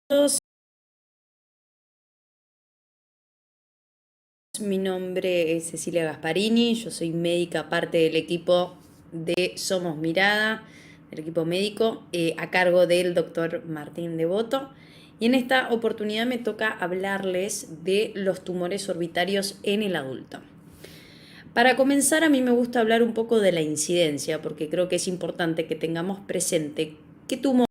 Todos, mi nombre es Cecilia Gasparini, yo soy médica, parte del equipo de Somos Mirada, del equipo médico, a cargo del doctor Martín Devoto. Y en esta oportunidad me toca hablarles de los tumores orbitarios en el adulto. Para comenzar, a mí me gusta hablar un poco de la incidencia, porque creo que es importante que tengamos presente qué tumores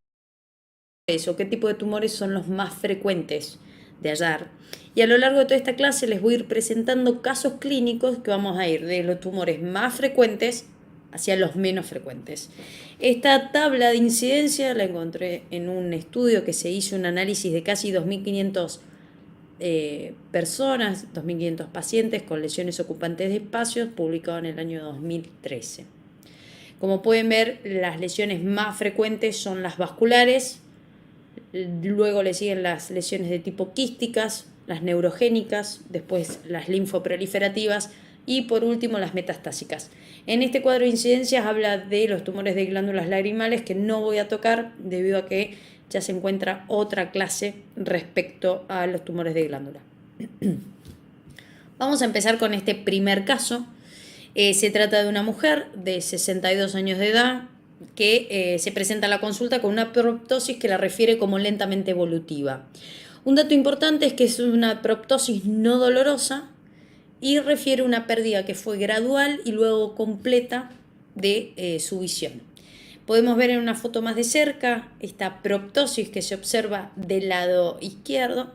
o qué tipo de tumores son los más frecuentes de hallar. Y a lo largo de toda esta clase les voy a ir presentando casos clínicos que vamos a ir de los tumores más frecuentes hacia los menos frecuentes. Esta tabla de incidencia la encontré en un estudio que se hizo, un análisis de casi 2.500 personas, 2.500 pacientes con lesiones ocupantes de espacios, publicado en el año 2013. Como pueden ver, las lesiones más frecuentes son las vasculares. Luego le siguen las lesiones de tipo quísticas, las neurogénicas, después las linfoproliferativas y por último las metastásicas. En este cuadro de incidencias habla de los tumores de glándulas lagrimales, que no voy a tocar debido a que ya se encuentra otra clase respecto a los tumores de glándula. Vamos a empezar con este primer caso. Se trata de una mujer de 62 años de edad, que se presenta a la consulta con una proptosis que la refiere como lentamente evolutiva. Un dato importante es que es una proptosis no dolorosa y refiere una pérdida que fue gradual y luego completa de su visión. Podemos ver en una foto más de cerca esta proptosis que se observa del lado izquierdo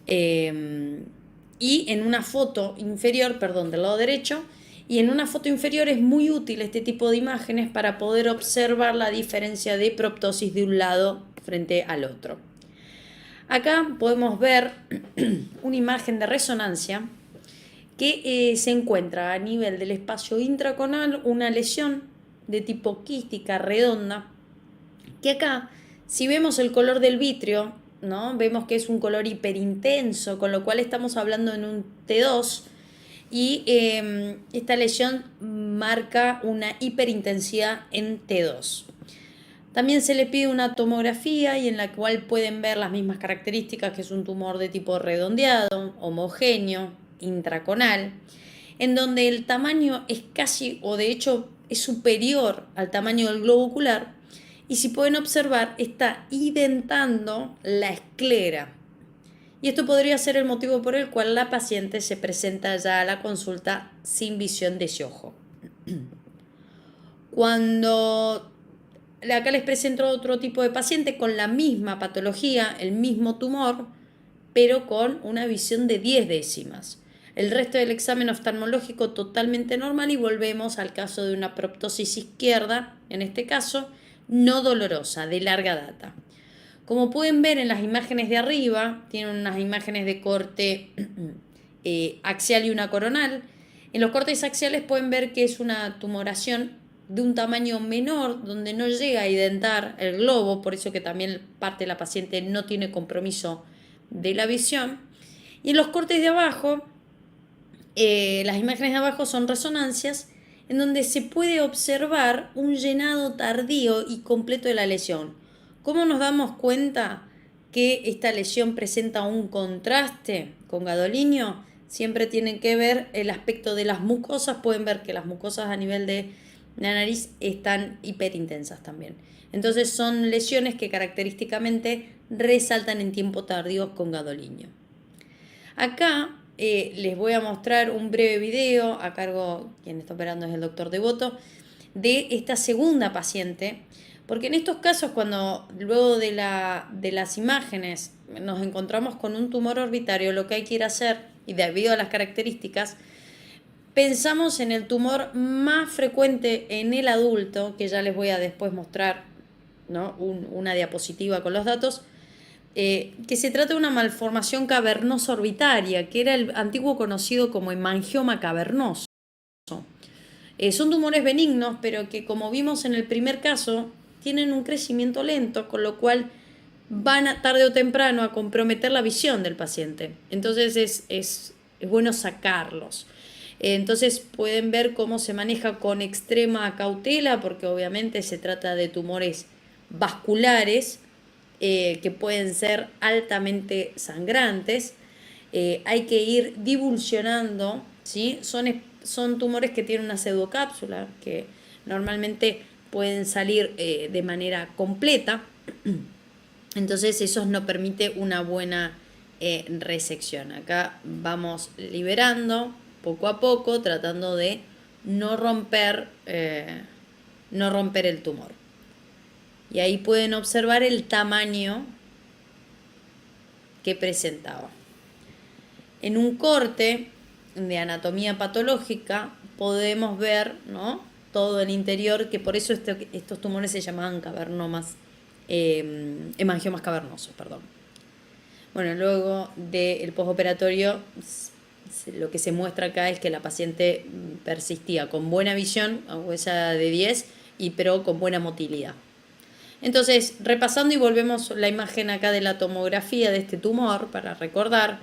y en una foto inferior, del lado derecho. Y en una foto inferior es muy útil este tipo de imágenes para poder observar la diferencia de proptosis de un lado frente al otro. Acá podemos ver una imagen de resonancia que se encuentra a nivel del espacio intraconal una lesión de tipo quística redonda, que acá, si vemos el color del vitrio, ¿no? Vemos que es un color hiperintenso, con lo cual estamos hablando en un T2. Y esta lesión marca una hiperintensidad en T2. También se le pide una tomografía y en la cual pueden ver las mismas características, que es un tumor de tipo redondeado, homogéneo, intraconal, en donde el tamaño es casi, o de hecho es superior al tamaño del globo ocular, y si pueden observar está identando la esclera. Y esto podría ser el motivo por el cual la paciente se presenta ya a la consulta sin visión de ese ojo. Cuando acá les presento otro tipo de paciente con la misma patología, el mismo tumor, pero con una visión de 10 décimas. El resto del examen oftalmológico totalmente normal y volvemos al caso de una proptosis izquierda, en este caso, no dolorosa, de larga data. Como pueden ver en las imágenes de arriba, tienen unas imágenes de corte axial y una coronal. En los cortes axiales pueden ver que es una tumoración de un tamaño menor, donde no llega a identar el globo, por eso que también parte de la paciente no tiene compromiso de la visión. Y en los cortes de abajo, las imágenes de abajo son resonancias, en donde se puede observar un llenado tardío y completo de la lesión. ¿Cómo nos damos cuenta que esta lesión presenta un contraste con gadolinio? Siempre tienen que ver el aspecto de las mucosas. Pueden ver que las mucosas a nivel de la nariz están hiperintensas también. Entonces son lesiones que característicamente resaltan en tiempo tardío con gadolinio. Acá les voy a mostrar un breve video, a cargo, quien está operando es el doctor Devoto, de esta segunda paciente, porque en estos casos, cuando luego de las imágenes nos encontramos con un tumor orbitario, lo que hay que ir a hacer, y debido a las características, pensamos en el tumor más frecuente en el adulto, que ya les voy a después mostrar, ¿no? Una diapositiva con los datos, que se trata de una malformación cavernosa orbitaria, que era el antiguo conocido como hemangioma cavernoso. Son tumores benignos, pero que, como vimos en el primer caso, tienen un crecimiento lento, con lo cual van tarde o temprano a comprometer la visión del paciente. Entonces es bueno sacarlos. Entonces pueden ver cómo se maneja con extrema cautela, porque obviamente se trata de tumores vasculares, que pueden ser altamente sangrantes. Hay que ir divulsionando, ¿sí? Son tumores que tienen una pseudocápsula, que normalmente pueden salir de manera completa. Entonces eso no permite una buena resección. Acá vamos liberando poco a poco, tratando de no romper el tumor. Y ahí pueden observar el tamaño que presentaba. En un corte de anatomía patológica podemos ver, ¿no?, todo el interior, que por eso estos tumores se llamaban cavernomas, hemangiomas cavernosos, perdón. Bueno, luego del postoperatorio, lo que se muestra acá es que la paciente persistía con buena visión, agudeza de 10, pero con buena motilidad. Entonces, repasando y volvemos la imagen acá de la tomografía de este tumor para recordar.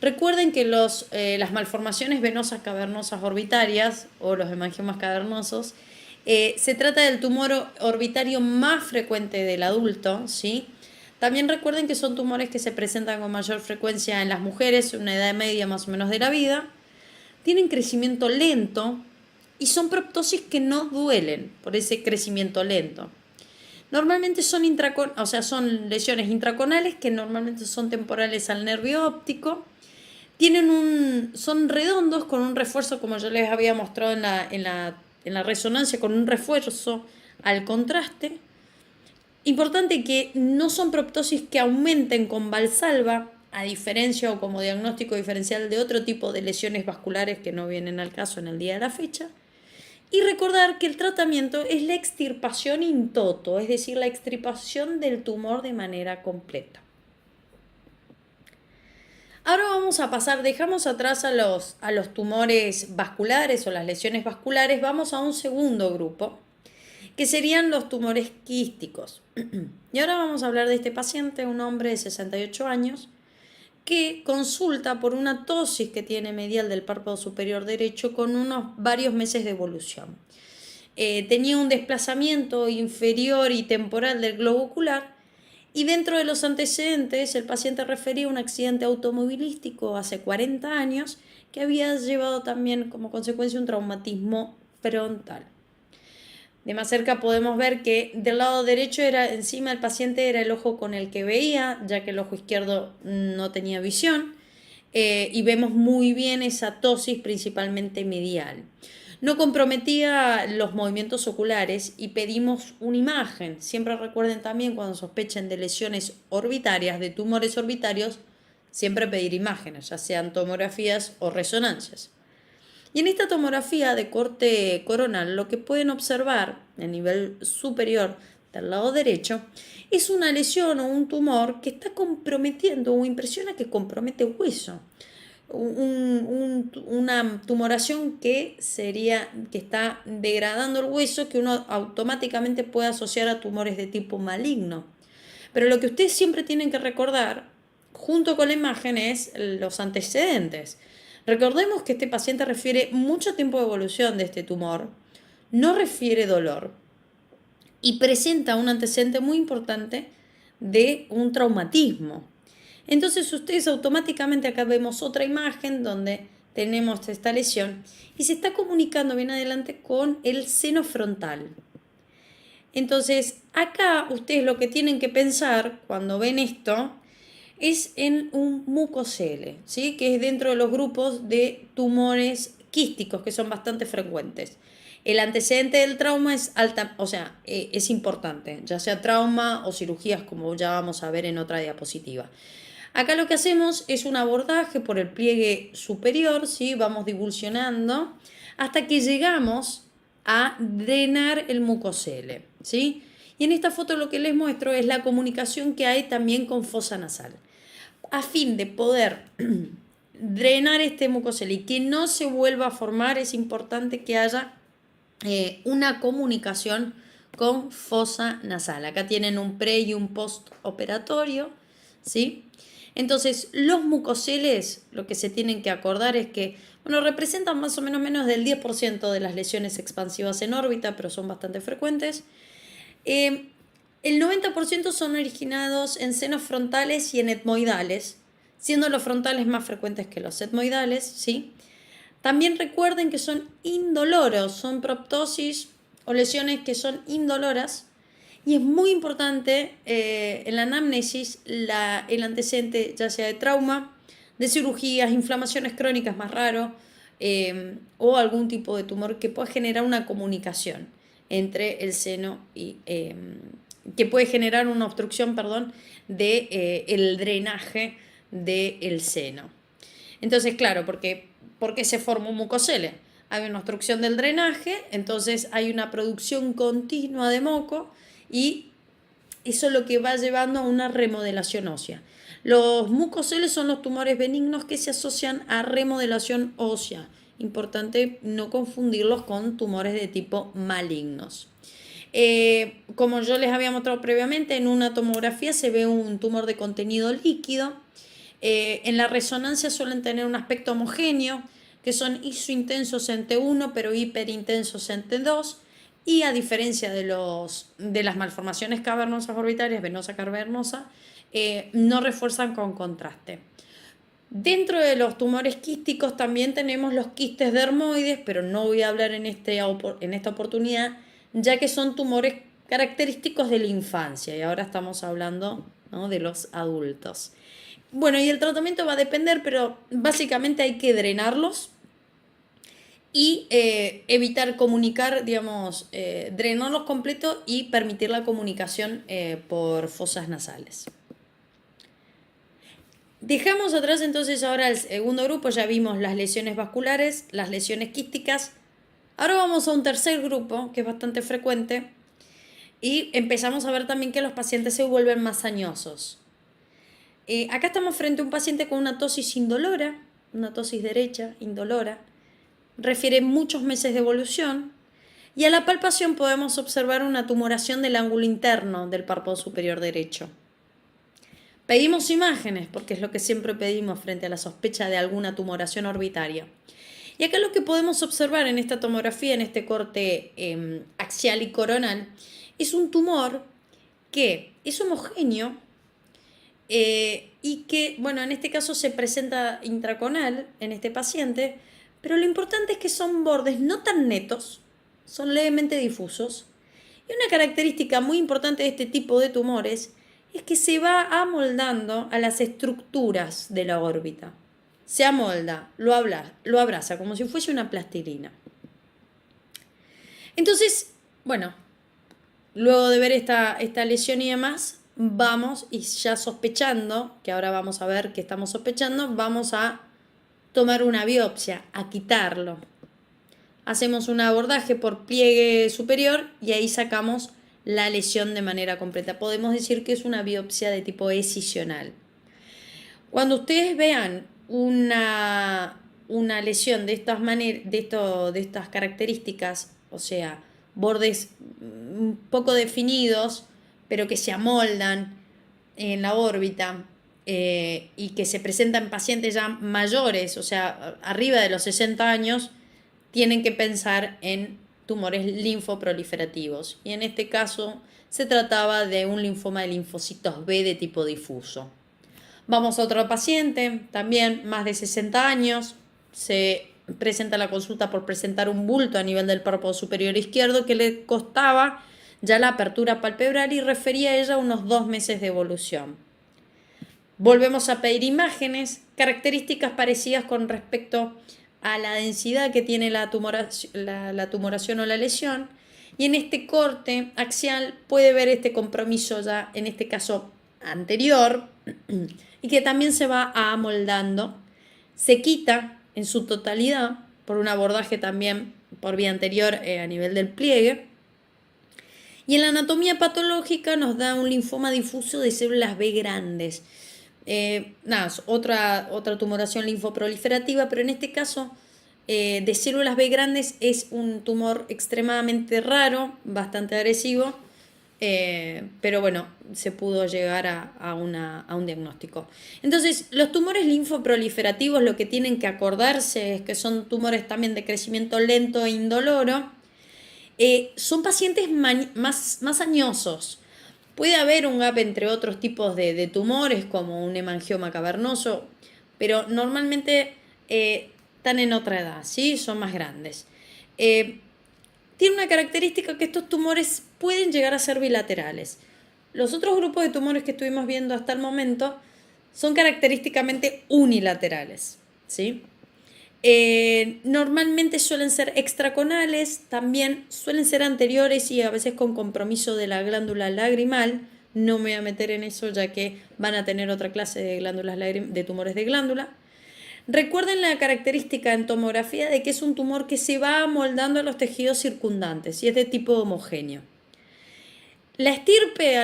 Recuerden que las malformaciones venosas cavernosas orbitarias o los hemangiomas cavernosos, se trata del tumor orbitario más frecuente del adulto, ¿sí? También recuerden que son tumores que se presentan con mayor frecuencia en las mujeres, una edad media más o menos de la vida. Tienen crecimiento lento y son proptosis que no duelen por ese crecimiento lento. Normalmente son lesiones intraconales que normalmente son temporales al nervio óptico. Son redondos con un refuerzo, como yo les había mostrado en la resonancia, con un refuerzo al contraste. Importante que no son proptosis que aumenten con Valsalva, a diferencia o como diagnóstico diferencial de otro tipo de lesiones vasculares que no vienen al caso en el día de la fecha. Y recordar que el tratamiento es la extirpación in toto, es decir, la extirpación del tumor de manera completa. Ahora vamos a pasar, dejamos atrás a los tumores vasculares o las lesiones vasculares, vamos a un segundo grupo, que serían los tumores quísticos. Y ahora vamos a hablar de este paciente, un hombre de 68 años, que consulta por una ptosis que tiene medial del párpado superior derecho con varios meses de evolución. Tenía un desplazamiento inferior y temporal del globo ocular, y dentro de los antecedentes el paciente refería un accidente automovilístico hace 40 años que había llevado también como consecuencia un traumatismo frontal. De más cerca podemos ver que del lado derecho encima del paciente era el ojo con el que veía, ya que el ojo izquierdo no tenía visión, y vemos muy bien esa ptosis principalmente medial. No comprometía los movimientos oculares y pedimos una imagen. Siempre recuerden también cuando sospechen de lesiones orbitarias, de tumores orbitarios, siempre pedir imágenes, ya sean tomografías o resonancias. Y en esta tomografía de corte coronal lo que pueden observar a nivel superior del lado derecho es una lesión o un tumor que está comprometiendo o impresiona que compromete hueso. Una tumoración que está degradando el hueso, que uno automáticamente puede asociar a tumores de tipo maligno. Pero lo que ustedes siempre tienen que recordar, junto con la imagen, es los antecedentes. Recordemos que este paciente refiere mucho tiempo de evolución de este tumor, no refiere dolor y presenta un antecedente muy importante de un traumatismo. Entonces ustedes automáticamente acá vemos otra imagen donde tenemos esta lesión y se está comunicando bien adelante con el seno frontal. Entonces acá ustedes lo que tienen que pensar cuando ven esto es en un mucocele, ¿sí?, que es dentro de los grupos de tumores quísticos que son bastante frecuentes. El antecedente del trauma es importante, ya sea trauma o cirugías, como ya vamos a ver en otra diapositiva. Acá lo que hacemos es un abordaje por el pliegue superior, ¿sí? Vamos divulsionando hasta que llegamos a drenar el mucocele, ¿sí? Y en esta foto lo que les muestro es la comunicación que hay también con fosa nasal. A fin de poder drenar este mucocele y que no se vuelva a formar, es importante que haya una comunicación con fosa nasal. Acá tienen un pre y un post operatorio, ¿sí? Entonces, los mucoceles, lo que se tienen que acordar es que, representan más o menos del 10% de las lesiones expansivas en órbita, pero son bastante frecuentes. El 90% son originados en senos frontales y en etmoidales, siendo los frontales más frecuentes que los etmoidales, ¿sí? También recuerden que son indoloros, son proptosis o lesiones que son indoloras. Y es muy importante en la anamnesis el antecedente ya sea de trauma, de cirugías, inflamaciones crónicas más raro, o algún tipo de tumor que pueda generar una comunicación entre el seno y que puede generar una obstrucción, perdón, de el drenaje del seno. Entonces, claro, porque se forma un mucocele. Hay una obstrucción del drenaje, entonces hay una producción continua de moco y eso es lo que va llevando a una remodelación ósea. Los mucoceles son los tumores benignos que se asocian a remodelación ósea. Importante no confundirlos con tumores de tipo malignos. Como yo les había mostrado previamente, en una tomografía se ve un tumor de contenido líquido. En la resonancia suelen tener un aspecto homogéneo, que son isointensos en T1, pero hiperintensos en T2. Y a diferencia de las malformaciones cavernosas orbitarias, venosa cavernosa, no refuerzan con contraste. Dentro de los tumores quísticos también tenemos los quistes dermoides, pero no voy a hablar en esta oportunidad, ya que son tumores característicos de la infancia y ahora estamos hablando, ¿no?, de los adultos. Bueno, y el tratamiento va a depender, pero básicamente hay que drenarlos y evitar comunicar, digamos, drenarlos completo y permitir la comunicación por fosas nasales. Dejamos atrás entonces ahora el segundo grupo, ya vimos las lesiones vasculares, las lesiones quísticas. Ahora vamos a un tercer grupo que es bastante frecuente y empezamos a ver también que los pacientes se vuelven más añosos. Acá estamos frente a un paciente con una tosis indolora, una tosis derecha, indolora, refiere muchos meses de evolución y a la palpación podemos observar una tumoración del ángulo interno del párpado superior derecho. Pedimos imágenes porque es lo que siempre pedimos frente a la sospecha de alguna tumoración orbitaria. Y acá lo que podemos observar en esta tomografía, en este corte axial y coronal, es un tumor que es homogéneo y que, bueno, en este caso se presenta intraconal en este paciente, pero lo importante es que son bordes no tan netos, son levemente difusos. Y una característica muy importante de este tipo de tumores es que se va amoldando a las estructuras de la órbita. Se amolda, lo abraza, como si fuese una plastilina. Entonces, bueno, luego de ver esta lesión y demás, vamos, y ya sospechando, que ahora vamos a ver que estamos sospechando, vamos a tomar una biopsia, a quitarlo. Hacemos un abordaje por pliegue superior y ahí sacamos la lesión de manera completa. Podemos decir que es una biopsia de tipo escisional. Cuando ustedes vean una lesión de estas características, o sea, bordes un poco definidos, pero que se amoldan en la órbita y que se presentan en pacientes ya mayores, o sea, arriba de los 60 años, tienen que pensar en tumores linfoproliferativos. Y en este caso se trataba de un linfoma de linfocitos B de tipo difuso. Vamos a otro paciente, también más de 60 años, se presenta la consulta por presentar un bulto a nivel del párpado superior izquierdo que le costaba ya la apertura palpebral y refería a ella unos 2 meses de evolución. Volvemos a pedir imágenes, características parecidas con respecto a la densidad que tiene la tumoración o la lesión, y en este corte axial puede ver este compromiso ya, en este caso anterior, y que también se va amoldando, se quita en su totalidad por un abordaje también por vía anterior a nivel del pliegue, y en la anatomía patológica nos da un linfoma difuso de células B grandes. Otra tumoración linfoproliferativa, pero en este caso de células B grandes es un tumor extremadamente raro, bastante agresivo, pero bueno, se pudo llegar a un diagnóstico. Entonces, los tumores linfoproliferativos lo que tienen que acordarse es que son tumores también de crecimiento lento e indoloro. Son pacientes más añosos. Puede haber un gap entre otros tipos de tumores, como un hemangioma cavernoso, pero normalmente están en otra edad, ¿sí? Son más grandes. Tiene una característica que estos tumores pueden llegar a ser bilaterales. Los otros grupos de tumores que estuvimos viendo hasta el momento son característicamente unilaterales, ¿sí? Normalmente suelen ser extraconales, también suelen ser anteriores y a veces con compromiso de la glándula lagrimal. No me voy a meter en eso ya que van a tener otra clase de glándulas de tumores de glándula. Recuerden la característica en tomografía de que es un tumor que se va amoldando a los tejidos circundantes y es de tipo homogéneo. La estirpe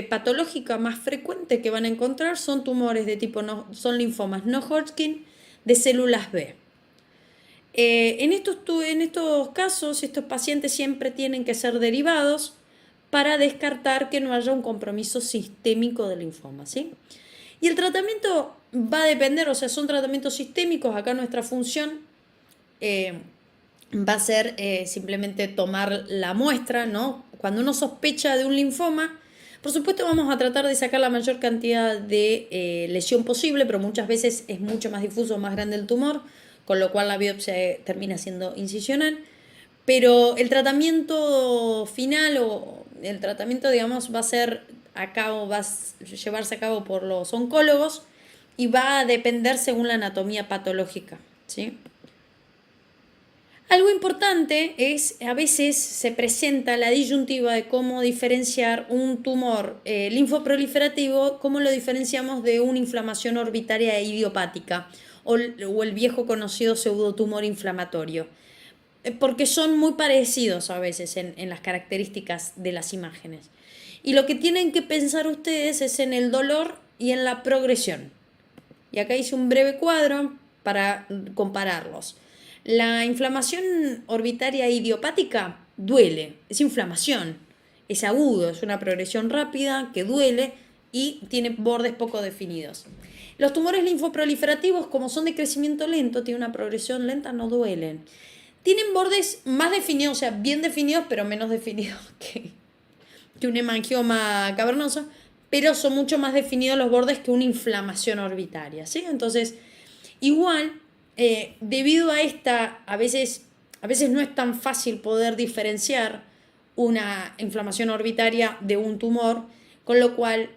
patológica más frecuente que van a encontrar son tumores de tipo son linfomas no Hodgkin de células B. En estos casos, estos pacientes siempre tienen que ser derivados para descartar que no haya un compromiso sistémico del linfoma, ¿sí? Y el tratamiento va a depender, o sea, son tratamientos sistémicos. Acá nuestra función va a ser simplemente tomar la muestra, ¿no? Cuando uno sospecha de un linfoma, por supuesto vamos a tratar de sacar la mayor cantidad de lesión posible, pero muchas veces es mucho más difuso, más grande el tumor, con lo cual la biopsia termina siendo incisional. Pero el tratamiento final o el tratamiento, digamos, va a llevarse a cabo por los oncólogos y va a depender según la anatomía patológica, ¿sí? Algo importante es, a veces se presenta la disyuntiva de cómo diferenciar un tumor linfoproliferativo, cómo lo diferenciamos de una inflamación orbitaria e idiopática o el viejo conocido pseudotumor inflamatorio, porque son muy parecidos a veces en las características de las imágenes. Y lo que tienen que pensar ustedes es en el dolor y en la progresión. Y acá hice un breve cuadro para compararlos. La inflamación orbitaria idiopática duele, es inflamación, es agudo, es una progresión rápida que duele y tiene bordes poco definidos. Los tumores linfoproliferativos, como son de crecimiento lento, tienen una progresión lenta, no duelen. Tienen bordes más definidos, o sea, bien definidos, pero menos definidos que un hemangioma cavernoso, pero son mucho más definidos los bordes que una inflamación orbitaria, ¿sí? Entonces, igual, debido a a veces no es tan fácil poder diferenciar una inflamación orbitaria de un tumor, con lo cual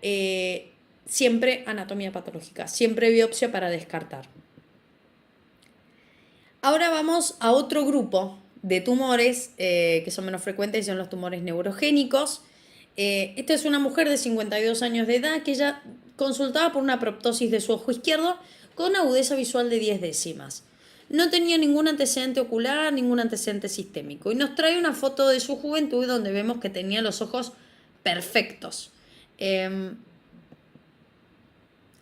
siempre anatomía patológica, siempre biopsia para descartar. Ahora vamos a otro grupo de tumores que son menos frecuentes y son los tumores neurogénicos. Esta es una mujer de 52 años de edad que ella consultaba por una proptosis de su ojo izquierdo con agudeza visual de 10 décimas. No tenía ningún antecedente ocular, ningún antecedente sistémico. Y nos trae una foto de su juventud donde vemos que tenía los ojos perfectos.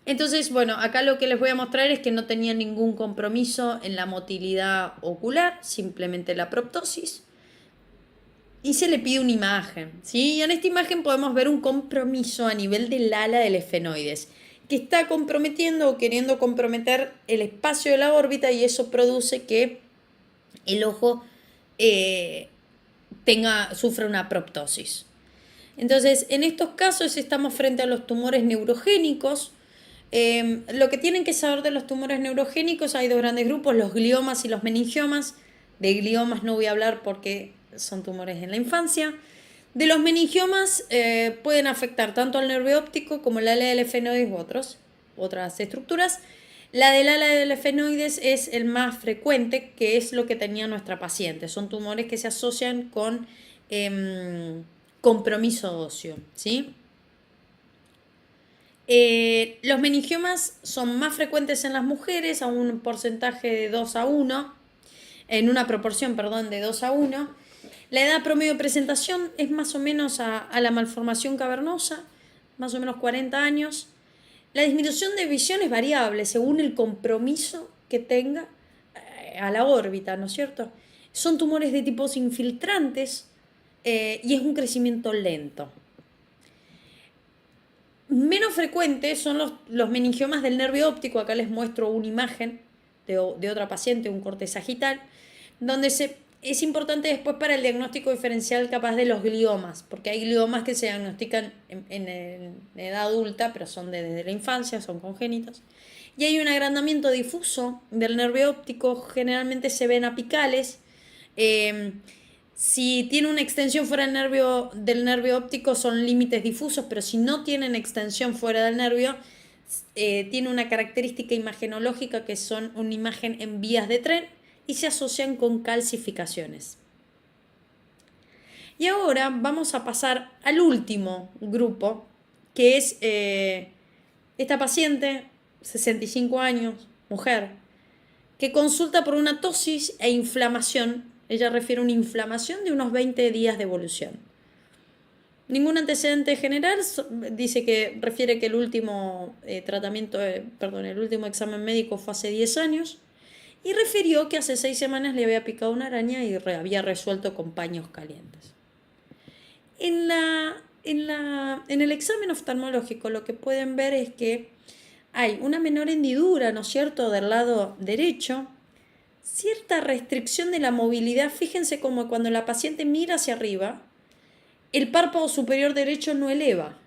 Entonces, bueno, acá lo que les voy a mostrar es que no tenía ningún compromiso en la motilidad ocular, simplemente la proptosis. Y se le pide una imagen, ¿sí? Y en esta imagen podemos ver un compromiso a nivel del ala del efenoides, que está comprometiendo o queriendo comprometer el espacio de la órbita y eso produce que el ojo sufra una proptosis. Entonces, en estos casos estamos frente a los tumores neurogénicos. Lo que tienen que saber de los tumores neurogénicos, hay dos grandes grupos, los gliomas y los meningiomas. De gliomas no voy a hablar porque son tumores en la infancia. De los meningiomas pueden afectar tanto al nervio óptico como el ala del efenoides u otras estructuras. La del ala del efenoides es el más frecuente, que es lo que tenía nuestra paciente. Son tumores que se asocian con compromiso óseo, ¿sí? Los meningiomas son más frecuentes en las mujeres a un porcentaje de 2 a 1, en una proporción, perdón, de 2 a 1. La edad promedio de presentación es más o menos a la malformación cavernosa, más o menos 40 años. La disminución de visión es variable según el compromiso que tenga a la órbita, ¿no es cierto? Son tumores de tipos infiltrantes y es un crecimiento lento. Menos frecuentes son los meningiomas del nervio óptico. Acá les muestro una imagen de otra paciente, un corte sagital, donde es importante después para el diagnóstico diferencial capaz de los gliomas, porque hay gliomas que se diagnostican en edad adulta, pero son desde la infancia, son congénitos. Y hay un agrandamiento difuso del nervio óptico, generalmente se ven apicales. Si tiene una extensión fuera del nervio óptico son límites difusos, pero si no tienen extensión fuera del nervio, tiene una característica imagenológica que son una imagen en vías de tren y se asocian con calcificaciones. Y ahora vamos a pasar al último grupo, que es esta paciente, 65 años, mujer, que consulta por una tosis e inflamación. Ella refiere a una inflamación de unos 20 días de evolución. Ningún antecedente general, dice que refiere que el último el último examen médico fue hace 10 años y refirió que hace 6 semanas le había picado una araña y había resuelto con paños calientes. En el examen oftalmológico lo que pueden ver es que hay una menor hendidura, ¿no es cierto?, del lado derecho, cierta restricción de la movilidad. Fíjense como cuando la paciente mira hacia arriba, el párpado superior derecho no eleva.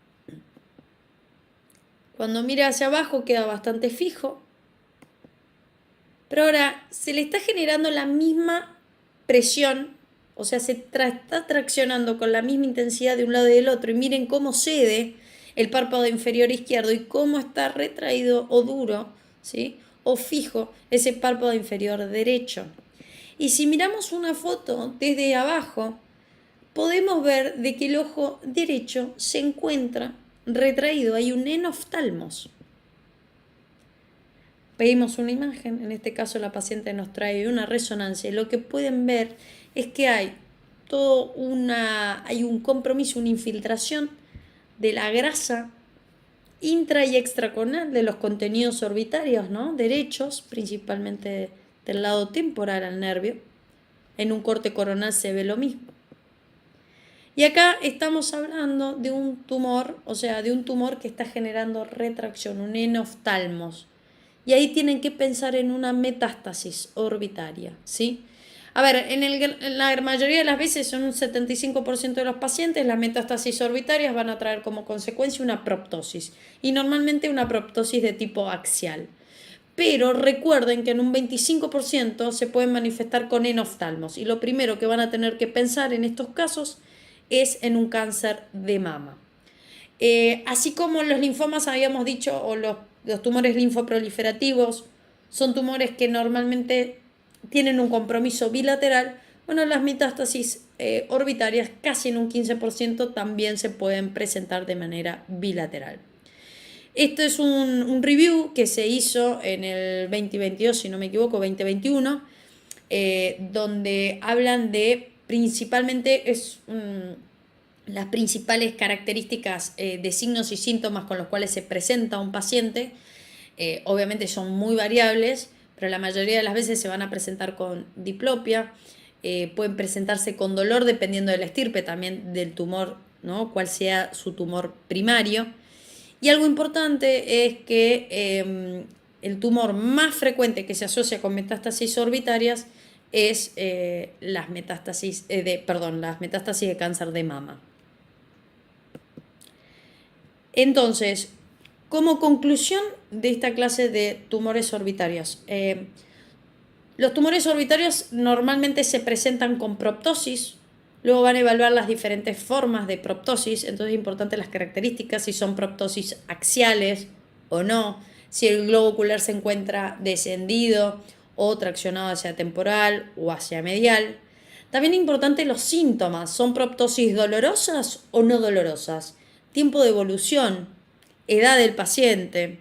Cuando mira hacia abajo queda bastante fijo. Pero ahora se le está generando la misma presión, o sea, se está traccionando con la misma intensidad de un lado y del otro. Y miren cómo cede el párpado inferior izquierdo y cómo está retraído o duro, ¿sí?, o fijo ese párpado inferior derecho. Y si miramos una foto desde abajo, podemos ver de que el ojo derecho se encuentra retraído, hay un enoftalmos. Pedimos una imagen, en este caso la paciente nos trae una resonancia y lo que pueden ver es que hay un compromiso, una infiltración de la grasa intra y extracorneal de los contenidos orbitarios, ¿no?, derechos, principalmente del lado temporal al nervio. En un corte coronal se ve lo mismo. Y acá estamos hablando de un tumor, o sea, de un tumor que está generando retracción, un enoftalmos. Y ahí tienen que pensar en una metástasis orbitaria, ¿sí? A ver, en la mayoría de las veces, son un 75% de los pacientes, las metástasis orbitarias van a traer como consecuencia una proptosis. Y normalmente una proptosis de tipo axial. Pero recuerden que en un 25% se pueden manifestar con enoftalmos. Y lo primero que van a tener que pensar en estos casos es en un cáncer de mama. Así como los linfomas habíamos dicho, o los tumores linfoproliferativos, son tumores que normalmente tienen un compromiso bilateral, bueno, las metástasis orbitarias, casi en un 15%, también se pueden presentar de manera bilateral. Esto es un review que se hizo en el 2022, si no me equivoco, 2021, donde hablan de principalmente las principales características de signos y síntomas con los cuales se presenta un paciente. Obviamente son muy variables, pero la mayoría de las veces se van a presentar con diplopia, pueden presentarse con dolor dependiendo de la estirpe, también del tumor, ¿no?, cuál sea su tumor primario. Y algo importante es que el tumor más frecuente que se asocia con metástasis orbitarias es las metástasis de cáncer de mama. Entonces, como conclusión de esta clase de tumores orbitarios, los tumores orbitarios normalmente se presentan con proptosis. Luego van a evaluar las diferentes formas de proptosis, entonces es importante las características, si son proptosis axiales o no, si el globo ocular se encuentra descendido o traccionado hacia temporal o hacia medial. También es importante los síntomas, ¿son proptosis dolorosas o no dolorosas? Tiempo de evolución, edad del paciente,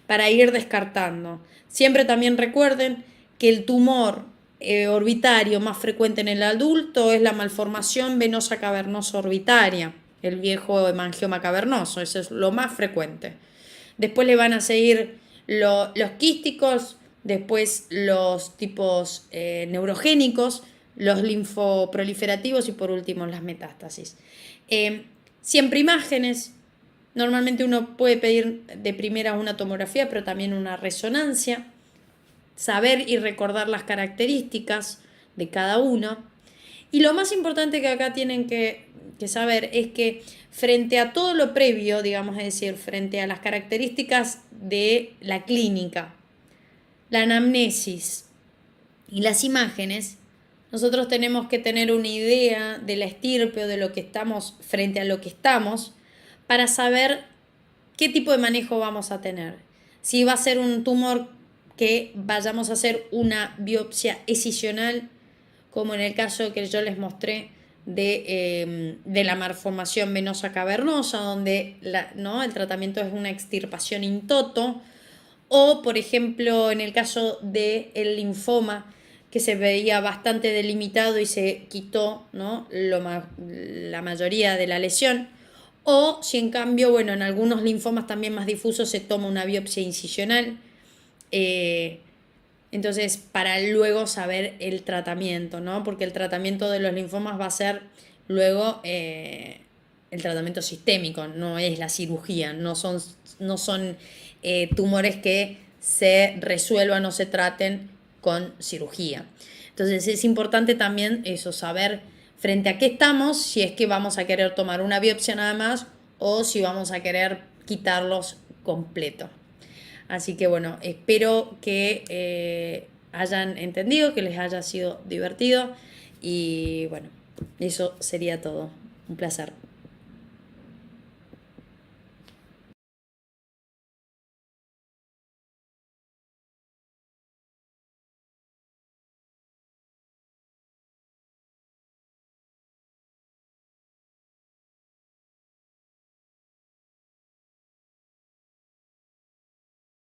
para ir descartando. Siempre también recuerden que el tumor orbitario más frecuente en el adulto es la malformación venosa cavernosa orbitaria, el viejo hemangioma cavernoso, eso es lo más frecuente. Después le van a seguir los quísticos, después los tipos neurogénicos, los linfoproliferativos y por último las metástasis. Siempre imágenes. Normalmente uno puede pedir de primera una tomografía, pero también una resonancia. Saber y recordar las características de cada uno. Y lo más importante que acá tienen que saber es que frente a todo lo previo, digamos, es decir, frente a las características de la clínica, la anamnesis y las imágenes, nosotros tenemos que tener una idea de la estirpe o de lo que estamos, frente a lo que estamos, para saber qué tipo de manejo vamos a tener. Si va a ser un tumor que vayamos a hacer una biopsia escisional, como en el caso que yo les mostré de la malformación venosa cavernosa, donde ¿no? el tratamiento es una extirpación in toto, o por ejemplo en el caso del linfoma, que se veía bastante delimitado y se quitó, ¿no? la mayoría de la lesión. O si en cambio, bueno, en algunos linfomas también más difusos se toma una biopsia incisional. Entonces, para luego saber el tratamiento, ¿no? Porque el tratamiento de los linfomas va a ser luego el tratamiento sistémico, no es la cirugía, no son tumores que se resuelvan o se traten con cirugía. Entonces, es importante también eso, saber frente a qué estamos, si es que vamos a querer tomar una biopsia nada más o si vamos a querer quitarlos completo. Así que bueno, espero que hayan entendido, que les haya sido divertido y bueno, eso sería todo. Un placer.